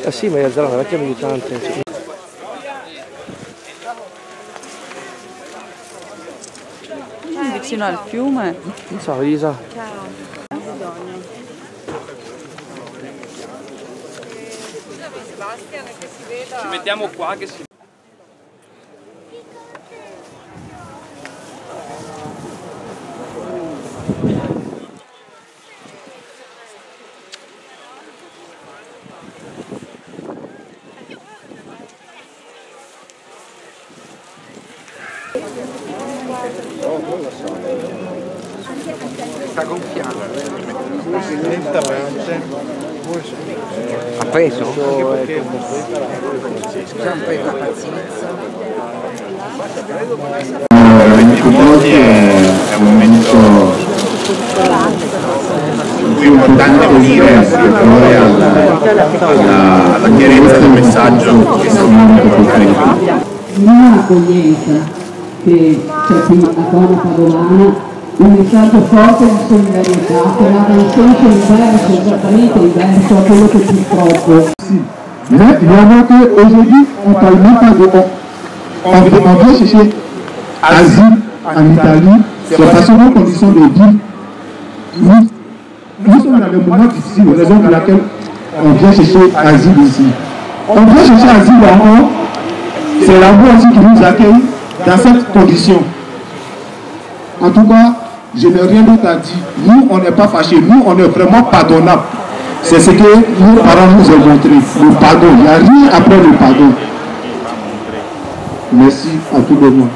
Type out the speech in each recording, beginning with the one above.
Ah sì, ma è Zara, la vecchia militante. Vicino al fiume. Non so, Isa. Ci mettiamo qua che si... Sta gonfiando lentamente. Ha preso? Già la pazienza. Oggi è un momento più importante possibile provare alla chiarezza del messaggio che siamo venuti a portare qui. Non accoglienza che c'è qui a Donna Padovana, un messaggio forte di solidarietà che va in senso inverso, esattamente inverso a quello che purtroppo. Mais il y en a qu'aujourd'hui, on parle même pas de... On vient chercher asile en Italie, c'est parce que nos conditions de vie, nous sommes dans le moment difficile, raison pour laquelle on vient chercher asile ici. On vient chercher asile en haut, c'est la voie aussi qui nous accueille dans cette condition. En tout cas, je n'ai rien d'autre à dire. Nous, on n'est pas fâchés, nous, on est vraiment pardonnables. C'est ce que nos parents nous ont montré, le pardon. Il n'y a rien après le pardon. Merci à tout le monde.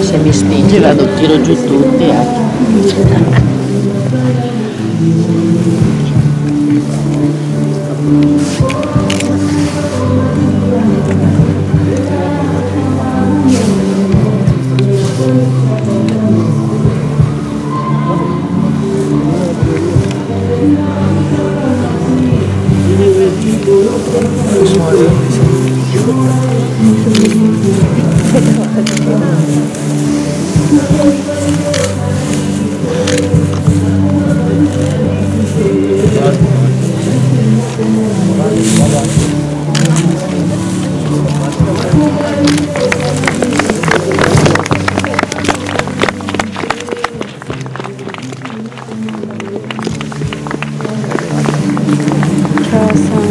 Se mi spinge vado, tiro giù tutti. Ciao,